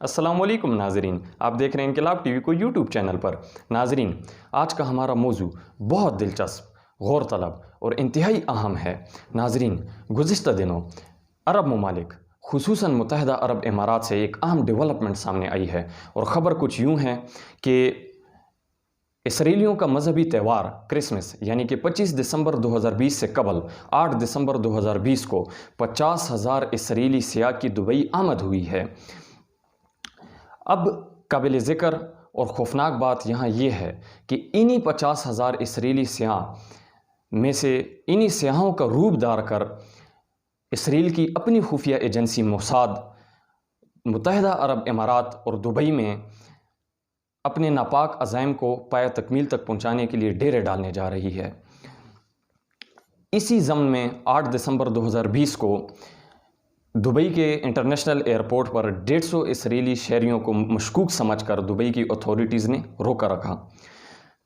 السلام علیکم ناظرین، آپ دیکھ رہے ہیں انقلاب ٹی وی کو یوٹیوب چینل پر۔ ناظرین، آج کا ہمارا موضوع بہت دلچسپ، غور طلب اور انتہائی اہم ہے۔ ناظرین، گزشتہ دنوں عرب ممالک خصوصاً متحدہ عرب امارات سے ایک اہم ڈیولپمنٹ سامنے آئی ہے، اور خبر کچھ یوں ہے کہ اسرائیلیوں کا مذہبی تہوار کرسمس یعنی کہ 25 دسمبر 2020 سے قبل 8 دسمبر 2020 کو 50,000 اسرائیلی سیاح کی دبئی آمد ہوئی ہے۔ اب قابل ذکر اور خوفناک بات یہاں یہ ہے کہ انہی 50,000 اسرائیلی سیاح میں سے انہی سیاحوں کا روپ دار کر اسرائیل کی اپنی خفیہ ایجنسی موساد متحدہ عرب امارات اور دبئی میں اپنے ناپاک عزائم کو پایہ تکمیل تک پہنچانے کے لیے ڈیرے ڈالنے جا رہی ہے۔ اسی ضمن میں 8 دسمبر 2020 کو دبئی کے انٹرنیشنل ایئرپورٹ پر 150 اسرائیلی شہریوں کو مشکوک سمجھ کر دبئی کی اتھارٹیز نے روکا رکھا۔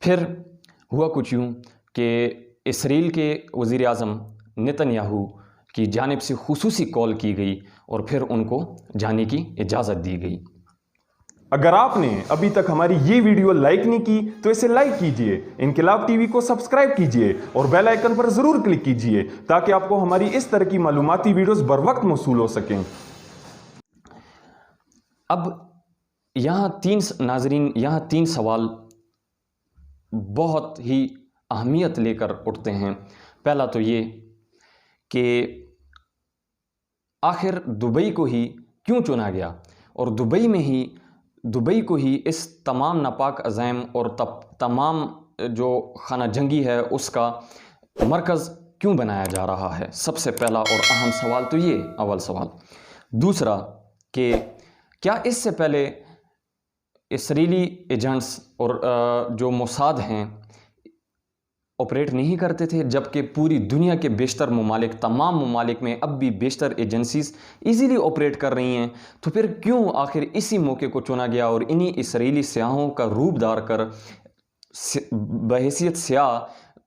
پھر ہوا کچھ یوں کہ اسرائیل کے وزیر اعظم نیتن یاہو کی جانب سے خصوصی کال کی گئی اور پھر ان کو جانے کی اجازت دی گئی۔ اگر آپ نے ابھی تک ہماری یہ ویڈیو لائک نہیں کی تو اسے لائک کیجئے، انقلاب ٹی وی کو سبسکرائب کیجئے اور بیل آئیکن پر ضرور کلک کیجئے تاکہ آپ کو ہماری اس طرح کی معلوماتی ویڈیوز بر وقت موصول ہو سکیں۔ اب یہاں تین سوال بہت ہی اہمیت لے کر اٹھتے ہیں۔ پہلا تو یہ کہ آخر دبئی کو ہی کیوں چنا گیا، اور دبئی کو ہی اس تمام ناپاک عزائم اور تمام جو خانہ جنگی ہے اس کا مرکز کیوں بنایا جا رہا ہے۔ سب سے پہلا اور اہم سوال تو یہ اول سوال۔ دوسرا کہ کیا اس سے پہلے اسرائیلی ایجنٹس اور جو موساد ہیں آپریٹ نہیں کرتے تھے، جبکہ پوری دنیا کے بیشتر ممالک، تمام ممالک میں اب بھی بیشتر ایجنسیز ایزیلی آپریٹ کر رہی ہیں؟ تو پھر کیوں آخر اسی موقع کو چنا گیا اور انہی اسرائیلی سیاحوں کا روپ دار کر بحیثیت سیاح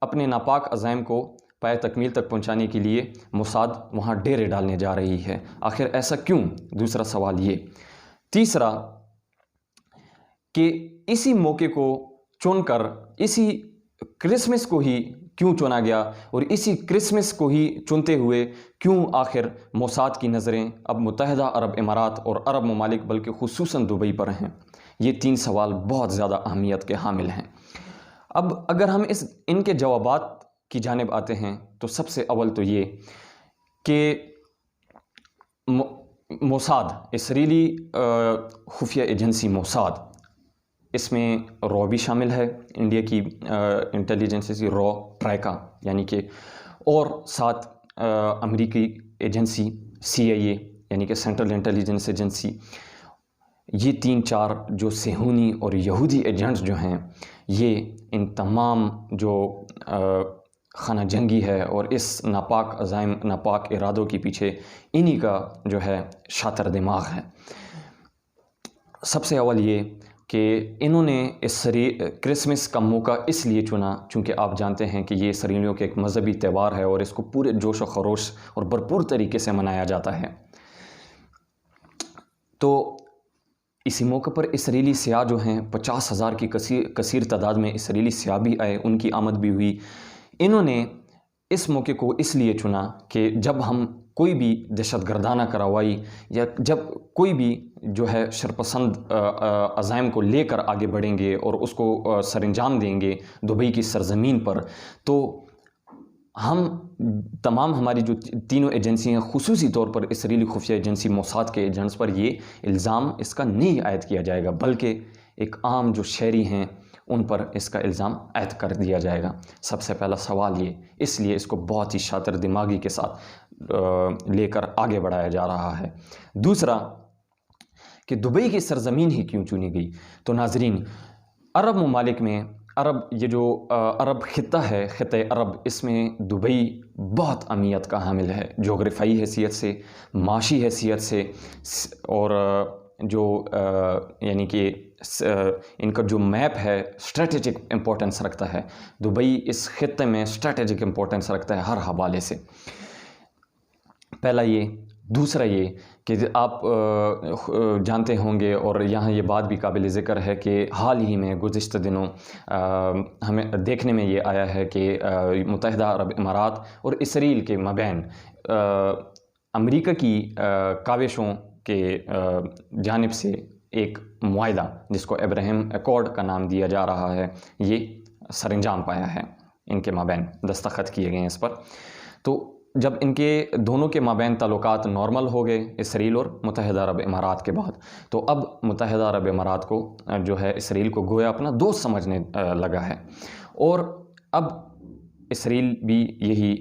اپنے ناپاک عزائم کو پایہ تکمیل تک پہنچانے کے لیے موساد وہاں ڈیرے ڈالنے جا رہی ہے؟ آخر ایسا کیوں؟ دوسرا سوال یہ۔ تیسرا کہ اسی موقع کو چن کر اسی کرسمس کو ہی کیوں چنا گیا، اور اسی کرسمس کو ہی چنتے ہوئے کیوں آخر موساد کی نظریں اب متحدہ عرب امارات اور عرب ممالک بلکہ خصوصاً دبئی پر ہیں؟ یہ تین سوال بہت زیادہ اہمیت کے حامل ہیں۔ اب اگر ہم ان کے جوابات کی جانب آتے ہیں تو سب سے اول تو یہ کہ موساد، اسرائیلی خفیہ ایجنسی موساد، اس میں رو بھی شامل ہے، انڈیا کی انٹیلیجنس رو ٹرائکا یعنی کہ، اور ساتھ امریکی ایجنسی CIA یعنی کہ سینٹرل انٹیلیجنس ایجنسی۔ یہ 3-4 جو صہیونی اور یہودی ایجنٹس جو ہیں، یہ ان تمام جو خانہ جنگی ہے اور اس ناپاک عزائم، ناپاک ارادوں کے پیچھے انہی کا جو ہے شاطر دماغ ہے۔ سب سے اول یہ کہ انہوں نے اس کرسمس کا موقع اس لیے چنا چونکہ آپ جانتے ہیں کہ یہ اسرائیلیوں کے ایک مذہبی تہوار ہے اور اس کو پورے جوش و خروش اور بھرپور طریقے سے منایا جاتا ہے۔ تو اسی موقع پر اسرائیلی سیاح جو ہیں 50,000 کی کثیر تعداد میں اسرائیلی سیاح بھی آئے، ان کی آمد بھی ہوئی۔ انہوں نے اس موقع کو اس لیے چنا کہ جب ہم کوئی بھی دہشت گردانہ کارروائی یا جب کوئی بھی جو ہے شرپسند عزائم کو لے کر آگے بڑھیں گے اور اس کو سر انجام دیں گے دبئی کی سرزمین پر، تو ہم تمام ہماری جو تینوں ایجنسی ہیں، خصوصی طور پر اسرائیلی خفیہ ایجنسی موساد کے ایجنٹس پر یہ الزام اس کا نہیں عائد کیا جائے گا، بلکہ ایک عام جو شہری ہیں ان پر اس کا الزام عائد کر دیا جائے گا۔ سب سے پہلا سوال یہ، اس لیے اس کو بہت ہی شاطر دماغی کے ساتھ لے کر آگے بڑھایا جا رہا ہے۔ دوسرا کہ دبئی کی سرزمین ہی کیوں چنی گئی؟ تو ناظرین، عرب ممالک میں یہ جو عرب خطہ ہے، خطہ عرب، اس میں دبئی بہت اہمیت کا حامل ہے، جغرافیائی حیثیت سے، معاشی حیثیت سے، اور جو یعنی کہ ان کا جو میپ ہے اسٹریٹجک امپورٹنس رکھتا ہے۔ دبئی اس خطے میں اسٹریٹجک امپورٹنس رکھتا ہے ہر حوالے سے۔ پہلا یہ دوسرا یہ کہ آپ جانتے ہوں گے اور یہاں یہ بات بھی قابل ذکر ہے کہ حال ہی میں گزشتہ دنوں ہمیں دیکھنے میں یہ آیا ہے کہ متحدہ عرب امارات اور اسرائیل کے مابین امریکہ کی کاوشوں کے جانب سے ایک معاہدہ جس کو ابراہیم ایکارڈ کا نام دیا جا رہا ہے یہ سر انجام پایا ہے، ان کے مابین دستخط کیے گئے ہیں اس پر۔ تو جب ان کے دونوں کے مابین تعلقات نارمل ہو گئے اسرائیل اور متحدہ عرب امارات کے بعد، تو اب متحدہ عرب امارات کو جو ہے اسرائیل کو گویا اپنا دوست سمجھنے لگا ہے، اور اب اسرائیل بھی یہی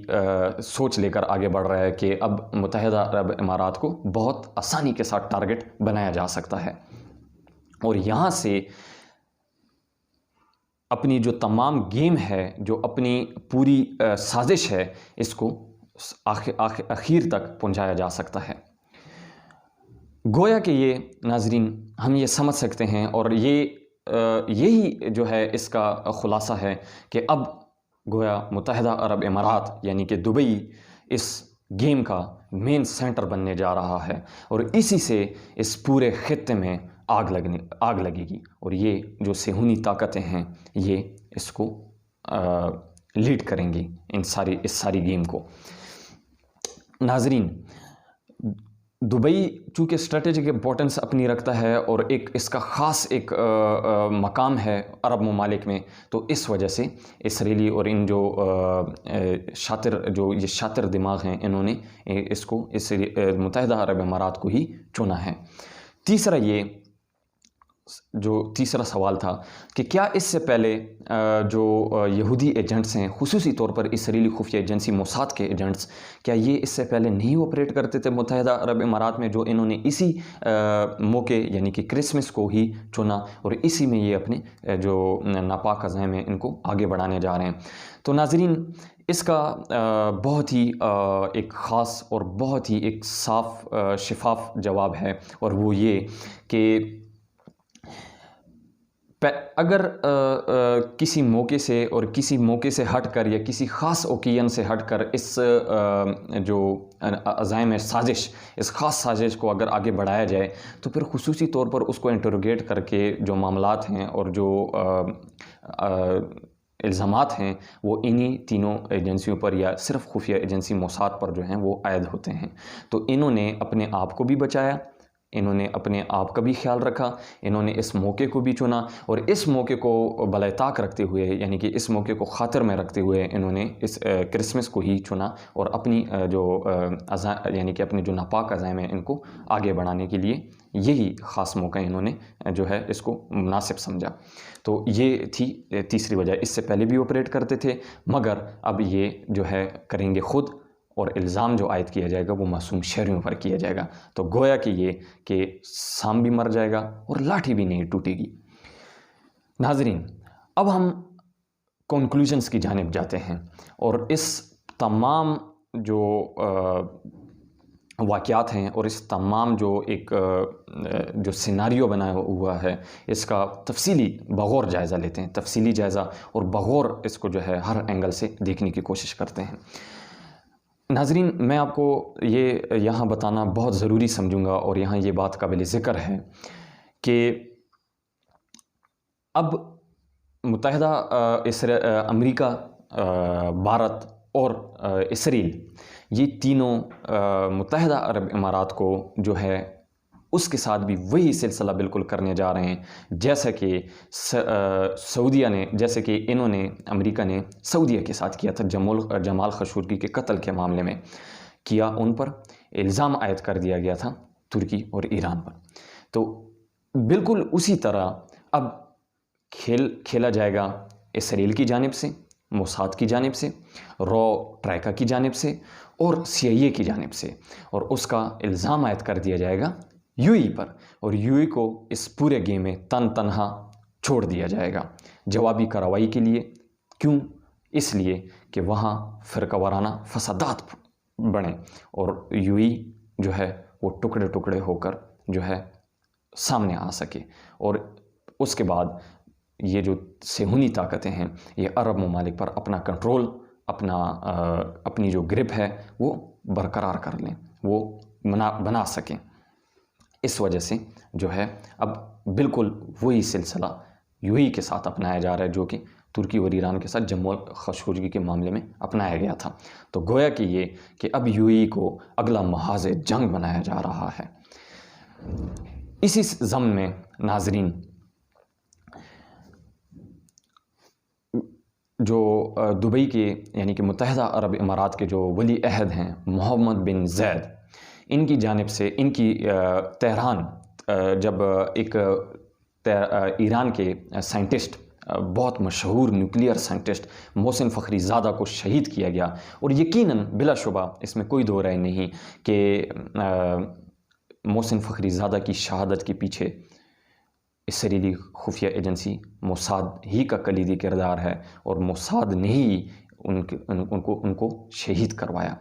سوچ لے کر آگے بڑھ رہا ہے کہ اب متحدہ عرب امارات کو بہت آسانی کے ساتھ ٹارگٹ بنایا جا سکتا ہے، اور یہاں سے اپنی جو تمام گیم ہے، جو اپنی پوری سازش ہے، اس کو اخیر تک پہنچایا جا سکتا ہے۔ گویا کہ یہ ناظرین ہم یہ سمجھ سکتے ہیں، اور یہی جو ہے اس کا خلاصہ ہے کہ اب گویا متحدہ عرب امارات یعنی کہ دبئی اس گیم کا مین سینٹر بننے جا رہا ہے، اور اسی سے اس پورے خطے میں آگ لگے گی، اور یہ جو صہیونی طاقتیں ہیں یہ اس کو لیڈ کریں گی اس ساری گیم کو۔ ناظرین، دبئی چونکہ اسٹریٹجک امپورٹنس اپنی رکھتا ہے اور اس کا خاص ایک مقام ہے عرب ممالک میں، تو اس وجہ سے اسرائیلی اور ان جو یہ شاطر دماغ ہیں انہوں نے اس کو متحدہ عرب امارات کو ہی چنا ہے۔ تیسرا سوال تھا کہ کیا اس سے پہلے جو یہودی ایجنٹس ہیں، خصوصی طور پر اسرائیلی خفیہ ایجنسی موساد کے ایجنٹس، کیا یہ اس سے پہلے نہیں آپریٹ کرتے تھے متحدہ عرب امارات میں، جو انہوں نے اسی موقع یعنی کہ کرسمس کو ہی چنا اور اسی میں یہ اپنے جو ناپاک عزائم ہیں ان کو آگے بڑھانے جا رہے ہیں؟ تو ناظرین، اس کا بہت ہی ایک خاص اور بہت ہی ایک صاف شفاف جواب ہے، اور وہ یہ کہ اگر کسی موقع سے ہٹ کر یا کسی خاص اوکیزن سے ہٹ کر اس جو عزائم سازش، اس خاص سازش کو اگر آگے بڑھایا جائے، تو پھر خصوصی طور پر اس کو انٹروگیٹ کر کے جو معاملات ہیں اور جو الزامات ہیں وہ انہی تینوں ایجنسیوں پر یا صرف خفیہ ایجنسی موساد پر جو ہیں وہ عائد ہوتے ہیں۔ تو انہوں نے اپنے آپ کو بھی بچایا، انہوں نے اپنے آپ کا بھی خیال رکھا، انہوں نے اس موقع کو بھی چنا، اور اس موقع کو بالائے طاق رکھتے ہوئے یعنی کہ اس موقع کو خاطر میں رکھتے ہوئے انہوں نے اس کرسمس کو ہی چنا، اور اپنی یعنی کہ اپنے جو ناپاک عزائم ہیں ان کو آگے بڑھانے کے لیے یہی خاص موقع انہوں نے جو ہے اس کو مناسب سمجھا۔ تو یہ تھی تیسری وجہ۔ اس سے پہلے بھی آپریٹ کرتے تھے، مگر اب یہ جو ہے کریں گے خود، اور الزام جو عائد کیا جائے گا وہ معصوم شہریوں پر کیا جائے گا۔ تو گویا کہ یہ کہ سام بھی مر جائے گا اور لاٹھی بھی نہیں ٹوٹے گی۔ ناظرین، اب ہم کنکلوژنز کی جانب جاتے ہیں، اور اس تمام جو واقعات ہیں اور اس تمام جو سیناریو بنا ہوا ہے اس کا تفصیلی بغور جائزہ لیتے ہیں، تفصیلی جائزہ، اور بغور اس کو جو ہے ہر اینگل سے دیکھنے کی کوشش کرتے ہیں۔ ناظرین، میں آپ کو یہ یہاں بتانا بہت ضروری سمجھوں گا، اور یہاں یہ بات قابل ذکر ہے کہ اب متحدہ امریکہ، بھارت اور اسرائیل، یہ تینوں متحدہ عرب امارات کو جو ہے اس کے ساتھ بھی وہی سلسلہ بالکل کرنے جا رہے ہیں جیسا کہ سعودیہ نے، جیسے کہ انہوں نے، امریکہ نے سعودیہ کے ساتھ کیا تھا جمال خشوگی کے قتل کے معاملے میں کیا، ان پر الزام عائد کر دیا گیا تھا ترکی اور ایران پر۔ تو بالکل اسی طرح اب کھیلا جائے گا اسرائیل کی جانب سے، موساد کی جانب سے، ٹرائکا کی جانب سے اور CIA کی جانب سے، اور اس کا الزام عائد کر دیا جائے گا UAE پر، اور UAE کو اس پورے گیم میں تنہا چھوڑ دیا جائے گا جوابی کارروائی کے لیے۔ کیوں؟ اس لیے کہ وہاں فرقہ وارانہ فسادات بڑھیں اور UAE جو ہے وہ ٹکڑے ٹکڑے ہو کر جو ہے سامنے آ سکے، اور اس کے بعد یہ جو صہیونی طاقتیں ہیں یہ عرب ممالک پر اپنا کنٹرول، اپنی جو گرپ ہے وہ برقرار کر لیں، وہ بنا سکیں. اس وجہ سے جو ہے اب بالکل وہی سلسلہ UAE کے ساتھ اپنایا جا رہا ہے جو کہ ترکی اور ایران کے ساتھ جنگ و خشودگی کے معاملے میں اپنایا گیا تھا. تو گویا کہ یہ کہ اب UAE کو اگلا محاذ جنگ بنایا جا رہا ہے. اسی ضمن میں ناظرین جو دبئی کے یعنی کہ متحدہ عرب امارات کے جو ولی عہد ہیں محمد بن زید، ان کی جانب سے ان کی تہران جب ایک ایران کے سائنٹسٹ بہت مشہور نیوکلیئر سائنٹسٹ محسن فخری زادہ کو شہید کیا گیا، اور یقیناً بلا شبہ اس میں کوئی دو رائے نہیں کہ محسن فخری زادہ کی شہادت کے پیچھے اسرائیلی خفیہ ایجنسی موساد ہی کا کلیدی کردار ہے، اور موساد نے ہی ان کو شہید کروایا.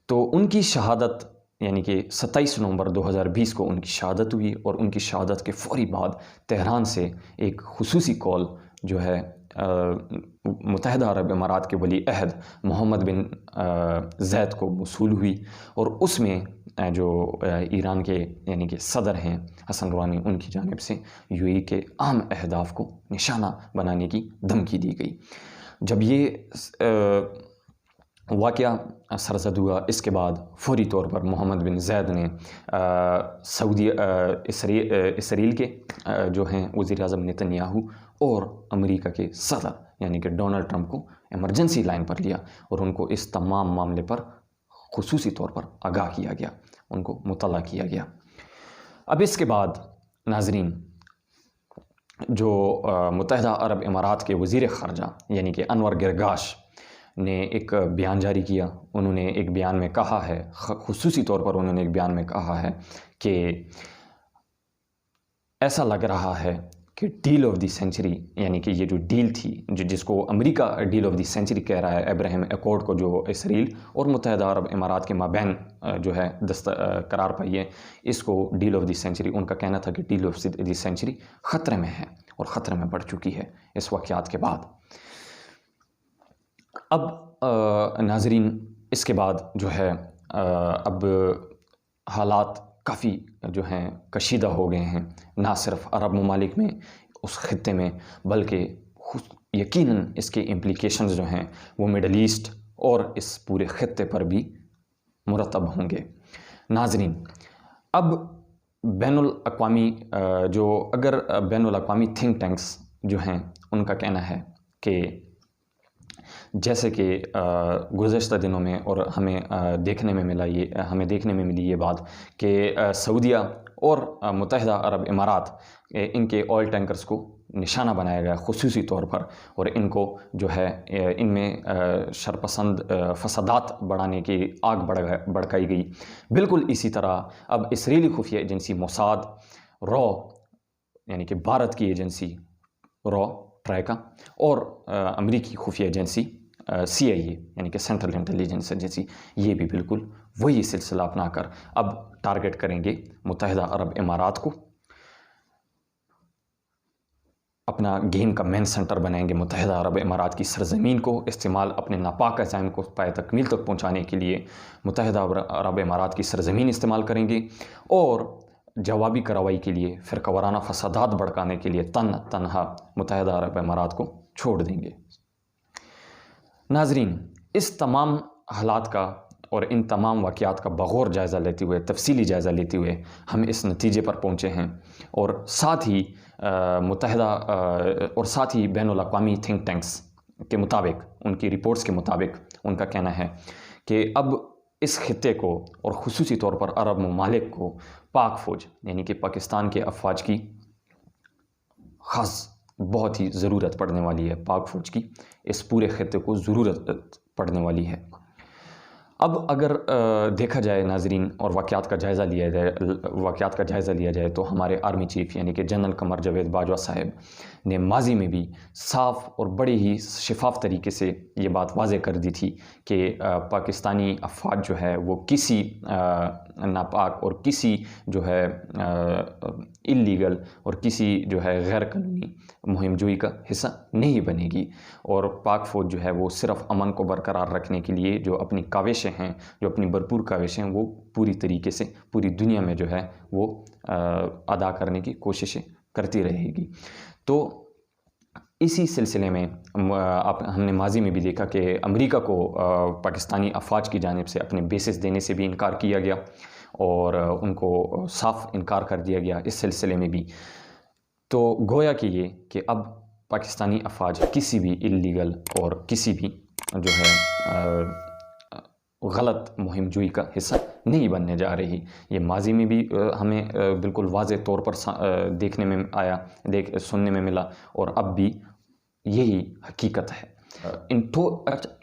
تو ان کی شہادت یعنی کہ 27 نومبر 2020 کو ان کی شہادت ہوئی، اور ان کی شہادت کے فوری بعد تہران سے ایک خصوصی کال جو ہے متحدہ عرب امارات کے ولی عہد محمد بن زید کو موصول ہوئی، اور اس میں جو ایران کے یعنی کہ صدر ہیں حسن روحانی، ان کی جانب سے UAE کے اہم اہداف کو نشانہ بنانے کی دھمکی دی گئی. جب یہ واقعہ سرزد ہوا، اس کے بعد فوری طور پر محمد بن زید نے اسرائیل کے جو ہیں وزیر اعظم نیتن یاہو اور امریکہ کے صدر یعنی کہ ڈونلڈ ٹرمپ کو ایمرجنسی لائن پر لیا، اور ان کو اس تمام معاملے پر خصوصی طور پر آگاہ کیا گیا، ان کو مطلع کیا گیا. اب اس کے بعد ناظرین جو متحدہ عرب امارات کے وزیر خارجہ یعنی کہ انور گرگاش نے ایک بیان جاری کیا. انہوں نے ایک بیان میں کہا ہے، خصوصی طور پر انہوں نے ایک بیان میں کہا ہے کہ ایسا لگ رہا ہے کہ ڈیل آف دی سینچری یعنی کہ یہ جو ڈیل تھی جس کو امریکہ ڈیل آف دی سینچری کہہ رہا ہے، ابراہیم ایکارڈ کو جو اسرائیل اور متحدہ عرب امارات کے مابین جو ہے قرار پائی ہے، اس کو ڈیل آف دی سینچری، ان کا کہنا تھا کہ ڈیل آف دی سینچری خطرے میں ہے اور خطرے میں بڑھ چکی ہے اس واقعات کے بعد. اب ناظرین اس کے بعد جو ہے اب حالات کافی جو ہیں کشیدہ ہو گئے ہیں، نہ صرف عرب ممالک میں اس خطے میں، بلکہ یقیناً اس کے امپلیکیشنز جو ہیں وہ مڈل ایسٹ اور اس پورے خطے پر بھی مرتب ہوں گے. ناظرین اب بین الاقوامی اگر بین الاقوامی تھنک ٹینکس جو ہیں ان کا کہنا ہے کہ جیسے کہ گزشتہ دنوں میں اور ہمیں دیکھنے میں ملی یہ بات کہ سعودیہ اور متحدہ عرب امارات ان کے آئل ٹینکرز کو نشانہ بنایا گیا خصوصی طور پر، اور ان کو جو ہے ان میں شرپسند فسادات بڑھانے کی آگ بڑھکائی گئی. بالکل اسی طرح اب اسرائیلی خفیہ ایجنسی موساد، را یعنی کہ بھارت کی ایجنسی را ٹرائکا، اور امریکی خفیہ ایجنسی CIA یعنی کہ سینٹرل انٹیلیجنس ایجنسی، یہ بھی بالکل وہی سلسلہ اپنا کر اب ٹارگٹ کریں گے متحدہ عرب امارات کو، اپنا گیم کا مین سینٹر بنائیں گے. متحدہ عرب امارات کی سرزمین کو استعمال اپنے ناپاک عزائم کو پائے تکمیل تک پہنچانے کے لیے متحدہ عرب امارات کی سرزمین استعمال کریں گے، اور جوابی کارروائی کے لیے فرقہ وارانہ فسادات بڑھانے کے لیے تنہا متحدہ عرب امارات کو چھوڑ دیں گے. ناظرین اس تمام حالات کا اور ان تمام واقعات کا بغور جائزہ لیتے ہوئے، تفصیلی جائزہ لیتے ہوئے ہم اس نتیجے پر پہنچے ہیں، اور ساتھ ہی بین الاقوامی تھنک ٹینکس کے مطابق، ان کی رپورٹس کے مطابق ان کا کہنا ہے کہ اب اس خطے کو اور خصوصی طور پر عرب ممالک کو پاک فوج یعنی کہ پاکستان کے افواج کی خاص بہت ہی ضرورت پڑنے والی ہے. پاک فوج کی اس پورے خطے کو ضرورت پڑنے والی ہے. اب اگر دیکھا جائے ناظرین اور واقعات کا جائزہ لیا جائے تو ہمارے آرمی چیف یعنی کہ جنرل قمر جاوید باجوہ صاحب نے ماضی میں بھی صاف اور بڑے ہی شفاف طریقے سے یہ بات واضح کر دی تھی کہ پاکستانی افواج جو ہے وہ کسی ناپاک اور کسی جو ہے اللیگل اور کسی جو ہے غیر قانونی مہم جوئی کا حصہ نہیں بنے گی، اور پاک فوج جو ہے وہ صرف امن کو برقرار رکھنے کے لیے جو اپنی کاوشیں ہیں، جو اپنی بھرپور کاوشیں ہیں، وہ پوری طریقے سے پوری دنیا میں جو ہے وہ ادا کرنے کی کوششیں کرتی رہے گی۔ تو اسی سلسلے میں ہم نے ماضی میں بھی دیکھا کہ امریکہ کو پاکستانی افواج کی جانب سے اپنے بیسز دینے سے بھی انکار کیا گیا اور ان کو صاف انکار کر دیا گیا اس سلسلے میں بھی۔ تو گویا کہ یہ کہ اب پاکستانی افواج کسی بھی اللیگل اور کسی بھی جو ہے غلط مہم جوئی کا حصہ نہیں بننے جا رہی۔ یہ ماضی میں بھی ہمیں بالکل واضح طور پر دیکھنے میں آیا، سننے میں ملا، اور اب بھی یہی حقیقت ہے۔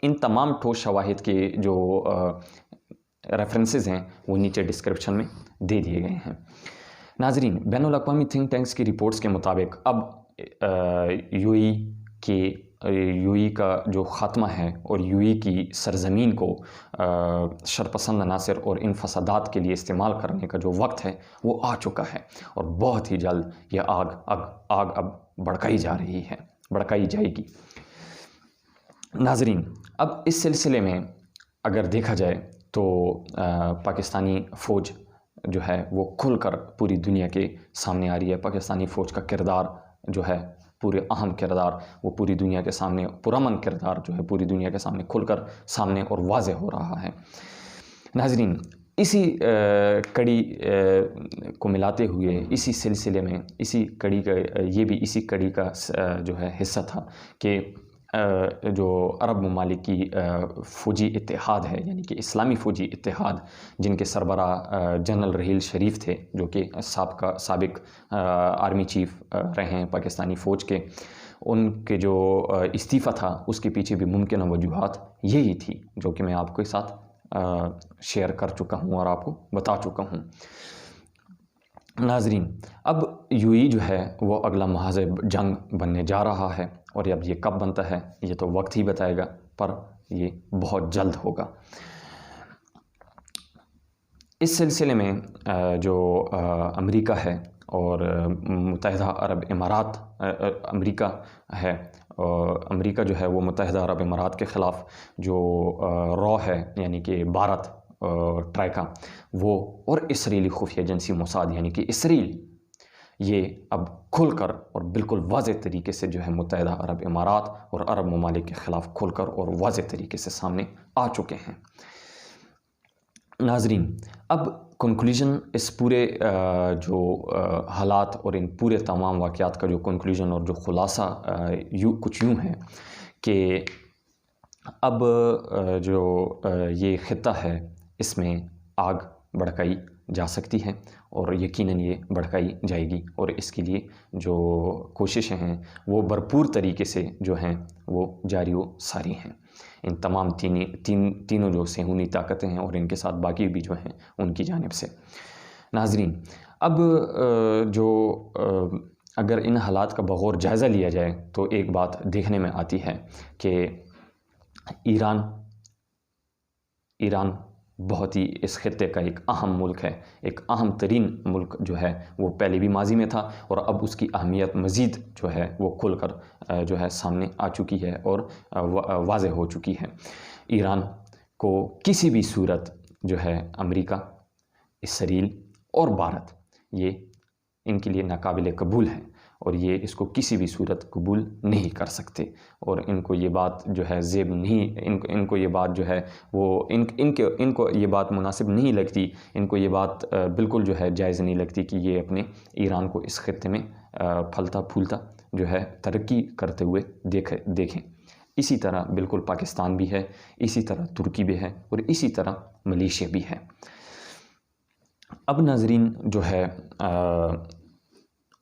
ان تمام ٹھوس شواہد کے جو ریفرنسز ہیں وہ نیچے ڈسکرپشن میں دے دیے گئے ہیں۔ ناظرین، بین الاقوامی تھنک ٹینکس کی رپورٹس کے مطابق اب یو ای کا جو خاتمہ ہے اور یو ای کی سرزمین کو شرپسند عناصر اور ان فسادات کے لیے استعمال کرنے کا جو وقت ہے وہ آ چکا ہے، اور بہت ہی جلد یہ آگ اب بھڑکائی جا رہی ہے، بھڑکائی جائے گی۔ ناظرین، اب اس سلسلے میں اگر دیکھا جائے تو پاکستانی فوج جو ہے وہ کھل کر پوری دنیا کے سامنے آ رہی ہے۔ پاکستانی فوج کا کردار جو ہے، پورے اہم کردار، وہ پوری دنیا کے سامنے، پرامن کردار جو ہے پوری دنیا کے سامنے کھل کر سامنے اور واضح ہو رہا ہے۔ ناظرین، اسی کڑی کو ملاتے ہوئے اسی سلسلے میں اسی کڑی کا یہ بھی اسی کڑی کا جو ہے حصہ تھا کہ جو عرب ممالک کی فوجی اتحاد ہے، یعنی کہ اسلامی فوجی اتحاد، جن کے سربراہ جنرل رحیل شریف تھے، جو کہ سابق آرمی چیف رہے ہیں پاکستانی فوج کے، ان کے جو استعفیٰ تھا اس کے پیچھے بھی ممکنہ وجوہات یہی تھی، جو کہ میں آپ کے ساتھ شیئر کر چکا ہوں اور آپ کو بتا چکا ہوں۔ ناظرین، اب یو ای جو ہے وہ اگلا محاذ جنگ بننے جا رہا ہے، اور اب یہ کب بنتا ہے یہ تو وقت ہی بتائے گا، پر یہ بہت جلد ہوگا۔ اس سلسلے میں جو امریکہ ہے اور متحدہ عرب امارات امریکہ ہے، امریکہ جو ہے وہ متحدہ عرب امارات کے خلاف جو رو ہے، یعنی کہ بھارت ٹرائیکا، وہ اور اسرائیلی خفیہ ایجنسی موساد یعنی کہ اسرائیل، یہ اب کھل کر اور بالکل واضح طریقے سے جو ہے متحدہ عرب امارات اور عرب ممالک کے خلاف کھل کر اور واضح طریقے سے سامنے آ چکے ہیں۔ ناظرین، اب کنکلوژن اس پورے جو حالات اور ان پورے تمام واقعات کا جو کنکلوژن اور جو خلاصہ کچھ یوں ہے کہ اب جو یہ خطہ ہے اس میں آگ بھڑکائی جا سکتی ہے، اور یقیناً یہ بھڑکائی جائے گی، اور اس کے لیے جو کوششیں ہیں وہ بھرپور طریقے سے جو ہیں وہ جاری و ساری ہیں۔ ان تمام تینوں جو صہیونی طاقتیں ہیں اور ان کے ساتھ باقی بھی جو ہیں ان کی جانب سے۔ ناظرین، اب جو اگر ان حالات کا بغور جائزہ لیا جائے تو ایک بات دیکھنے میں آتی ہے کہ ایران بہت ہی اس خطے کا ایک اہم ملک ہے، ایک اہم ترین ملک جو ہے وہ پہلے بھی ماضی میں تھا، اور اب اس کی اہمیت مزید جو ہے وہ کھل کر جو ہے سامنے آ چکی ہے اور واضح ہو چکی ہے۔ ایران کو کسی بھی صورت جو ہے امریکہ، اسرائیل اور بھارت، یہ ان کے لیے ناقابل قبول ہے، اور یہ اس کو کسی بھی صورت قبول نہیں کر سکتے، اور ان کو یہ بات جو ہے زیب نہیں، ان کو یہ بات جو ہے وہ ان کو یہ بات مناسب نہیں لگتی، ان کو یہ بات بالکل جو ہے جائز نہیں لگتی کہ یہ اپنے ایران کو اس خطے میں پھلتا پھولتا جو ہے ترقی کرتے ہوئے دیکھیں۔ اسی طرح بالکل پاکستان بھی ہے، اسی طرح ترکی بھی ہے، اور اسی طرح ملیشیا بھی ہے۔ اب ناظرین جو ہے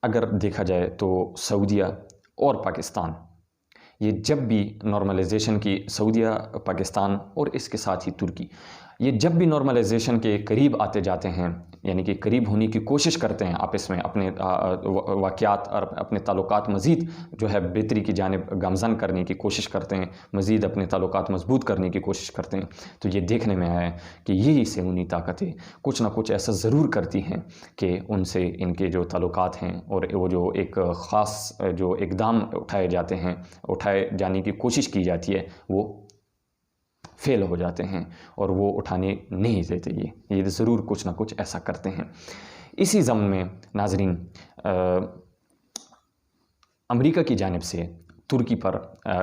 اگر دیکھا جائے تو سعودیہ اور پاکستان، یہ جب بھی نارملائزیشن کی، سعودیہ، پاکستان اور اس کے ساتھ ہی ترکی، یہ جب بھی نارملائزیشن کے قریب آتے جاتے ہیں، یعنی کہ قریب ہونے کی کوشش کرتے ہیں آپس میں، اپنے واقعات اور اپنے تعلقات مزید جو ہے بہتری کی جانب گامزن کرنے کی کوشش کرتے ہیں، مزید اپنے تعلقات مضبوط کرنے کی کوشش کرتے ہیں، تو یہ دیکھنے میں آیا ہے کہ یہی صہیونی طاقتیں کچھ نہ کچھ ایسا ضرور کرتی ہیں کہ ان سے ان کے جو تعلقات ہیں اور وہ جو ایک خاص جو اقدام اٹھائے جاتے ہیں، اٹھائے جانے کی کوشش کی جاتی ہے، وہ فیل ہو جاتے ہیں اور وہ اٹھانے نہیں دیتے۔ یہ ضرور کچھ نہ کچھ ایسا کرتے ہیں۔ اسی ضمن میں ناظرین، امریکہ کی جانب سے ترکی پر،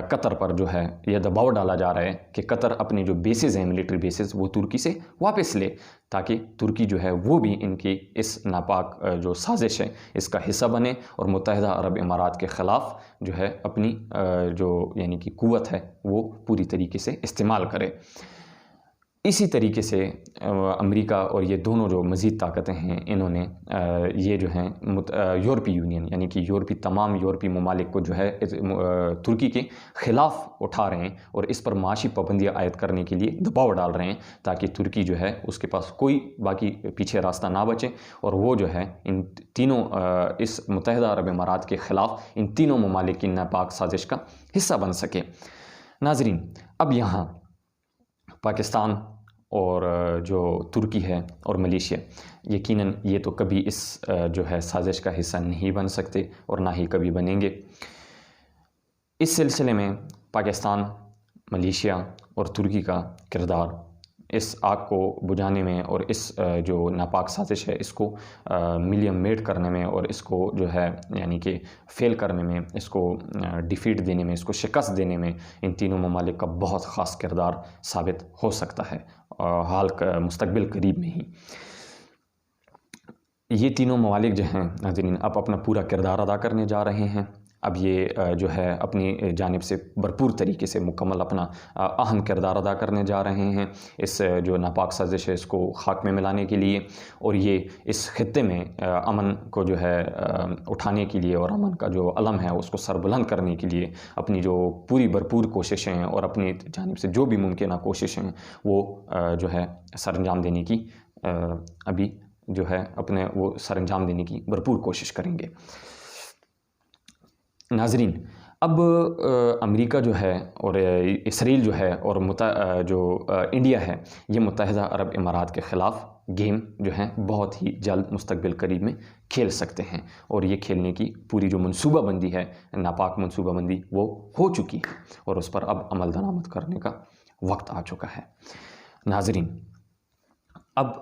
قطر پر جو ہے یہ دباؤ ڈالا جا رہا ہے کہ قطر اپنے جو بیسز ہیں، ملٹری بیسز، وہ ترکی سے واپس لے، تاکہ ترکی جو ہے وہ بھی ان کی اس ناپاک جو سازش ہے اس کا حصہ بنے اور متحدہ عرب امارات کے خلاف جو ہے اپنی جو یعنی کہ قوت ہے وہ پوری طریقے سے استعمال کرے۔ اسی طریقے سے امریکہ اور یہ دونوں جو مزید طاقتیں ہیں، انہوں نے یہ جو ہیں یورپی یونین یعنی کہ تمام یورپی ممالک کو جو ہے ترکی کے خلاف اٹھا رہے ہیں اور اس پر معاشی پابندیاں عائد کرنے کے لیے دباؤ ڈال رہے ہیں، تاکہ ترکی جو ہے اس کے پاس کوئی باقی پیچھے راستہ نہ بچے اور وہ جو ہے ان تینوں اس متحدہ عرب امارات کے خلاف ان تینوں ممالک کی ناپاک سازش کا حصہ بن سکے۔ ناظرین، اب یہاں پاکستان اور جو ترکی ہے اور ملیشیا، یقیناً یہ تو کبھی اس جو ہے سازش کا حصہ نہیں بن سکتے اور نہ ہی کبھی بنیں گے۔ اس سلسلے میں پاکستان، ملیشیا اور ترکی کا کردار اس آگ کو بجھانے میں اور اس جو ناپاک سازش ہے اس کو ملیم میٹ کرنے میں اور اس کو جو ہے یعنی کہ فیل کرنے میں، اس کو ڈیفیٹ دینے میں، اس کو شکست دینے میں ان تینوں ممالک کا بہت خاص کردار ثابت ہو سکتا ہے حال کا مستقبل قریب میں ہی۔ یہ تینوں ممالک جو ہیں ناظرین اب اپنا پورا کردار ادا کرنے جا رہے ہیں۔ اب یہ جو ہے اپنی جانب سے بھرپور طریقے سے مکمل اپنا اہم کردار ادا کرنے جا رہے ہیں اس جو ناپاک سازش ہے اس کو خاک میں ملانے کے لیے، اور یہ اس خطے میں امن کو جو ہے اٹھانے کے لیے اور امن کا جو علم ہے اس کو سربلند کرنے کے لیے اپنی جو پوری بھرپور کوششیں اور اپنی جانب سے جو بھی ممکنہ کوششیں وہ جو ہے سر انجام دینے کی ابھی جو ہے اپنے وہ سر انجام دینے کی بھرپور کوشش کریں گے۔ ناظرین، اب امریکہ جو ہے اور اسرائیل جو ہے اور جو انڈیا ہے، یہ متحدہ عرب امارات کے خلاف گیم جو ہیں بہت ہی جلد مستقبل قریب میں کھیل سکتے ہیں، اور یہ کھیلنے کی پوری جو منصوبہ بندی ہے، ناپاک منصوبہ بندی، وہ ہو چکی ہے اور اس پر اب عمل درآمد کرنے کا وقت آ چکا ہے۔ ناظرین، اب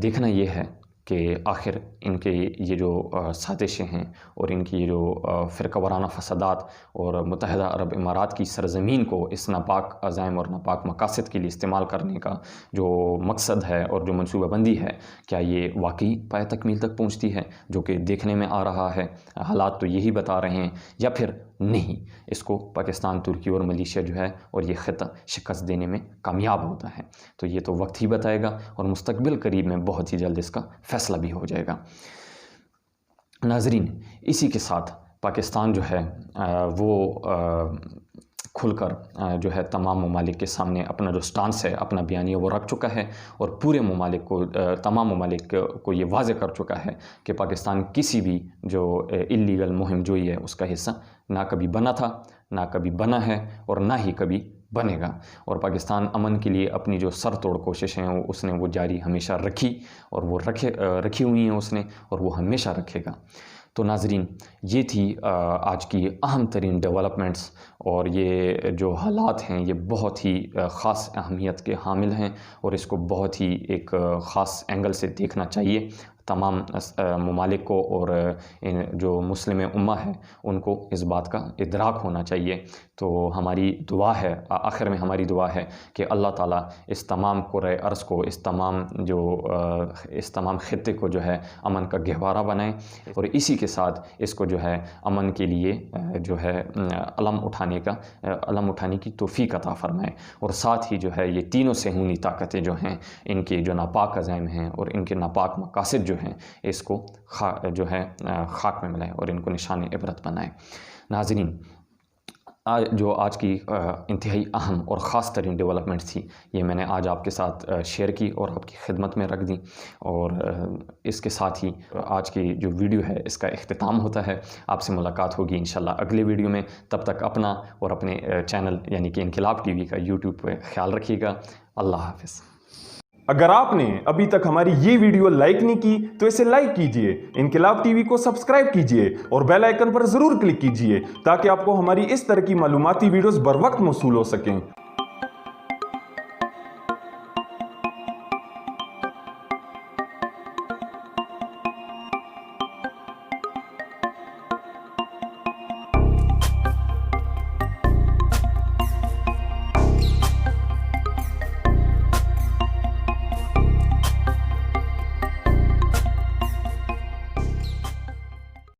دیکھنا یہ ہے کہ آخر ان کے یہ جو سازشیں ہیں اور ان کی یہ جو فرقہ وارانہ فسادات اور متحدہ عرب امارات کی سرزمین کو اس ناپاک عزائم اور ناپاک مقاصد کے لیے استعمال کرنے کا جو مقصد ہے اور جو منصوبہ بندی ہے، کیا یہ واقعی پائے تکمیل تک پہنچتی ہے، جو کہ دیکھنے میں آ رہا ہے، حالات تو یہی بتا رہے ہیں، یا پھر نہیں، اس کو پاکستان، ترکی اور ملیشیا جو ہے اور یہ خطہ شکست دینے میں کامیاب ہوتا ہے؟ تو یہ تو وقت ہی بتائے گا اور مستقبل قریب میں بہت ہی جلد اس کا فیصلہ بھی ہو جائے گا۔ ناظرین، اسی کے ساتھ پاکستان جو ہے وہ کھل کر جو ہے تمام ممالک کے سامنے اپنا جو سٹانس ہے، اپنا بیانیہ وہ رکھ چکا ہے اور پورے ممالک کو، تمام ممالک کو یہ واضح کر چکا ہے کہ پاکستان کسی بھی جو اللیگل مہم جوئی ہے اس کا حصہ نہ کبھی بنا تھا، نہ کبھی بنا ہے اور نہ ہی کبھی بنے گا، اور پاکستان امن کے لیے اپنی جو سر توڑ کوششیں ہیں اس نے وہ جاری ہمیشہ رکھی اور وہ رکھی ہوئی ہیں اس نے، اور وہ ہمیشہ رکھے گا۔ تو ناظرین، یہ تھی آج کی اہم ترین ڈیولپمنٹس، اور یہ جو حالات ہیں یہ بہت ہی خاص اہمیت کے حامل ہیں اور اس کو بہت ہی ایک خاص اینگل سے دیکھنا چاہیے تمام ممالک کو، اور جو مسلم امہ ہے ان کو اس بات کا ادراک ہونا چاہیے۔ تو ہماری دعا ہے، آخر میں ہماری دعا ہے کہ اللہ تعالیٰ اس تمام کرۂ ارض کو، اس تمام خطے کو جو ہے امن کا گہوارہ بنائے، اور اسی کے ساتھ اس کو جو ہے امن کے لیے جو ہے علم اٹھانے کی توفیق عطا فرمائے، اور ساتھ ہی جو ہے یہ تینوں صہیونی طاقتیں جو ہیں، ان کے جو ناپاک عزائم ہیں اور ان کے ناپاک مقاصد جو ہیں، اس کو جو ہے خاک میں ملائے اور ان کو نشان عبرت بنائے۔ ناظرین، جو آج کی انتہائی اہم اور خاص ترین ڈیولپمنٹس تھی، یہ میں نے آج آپ کے ساتھ شیئر کی اور آپ کی خدمت میں رکھ دی، اور اس کے ساتھ ہی آج کی جو ویڈیو ہے اس کا اختتام ہوتا ہے۔ آپ سے ملاقات ہوگی انشاءاللہ اگلے ویڈیو میں، تب تک اپنا اور اپنے چینل یعنی کہ انقلاب ٹی وی کا یوٹیوب پہ خیال رکھیے گا۔ اللہ حافظ۔ اگر آپ نے ابھی تک ہماری یہ ویڈیو لائک نہیں کی تو اسے لائک کیجئے، انقلاب ٹی وی کو سبسکرائب کیجئے اور بیل آئیکن پر ضرور کلک کیجئے تاکہ آپ کو ہماری اس طرح کی معلوماتی ویڈیوز بر وقت موصول ہو سکیں۔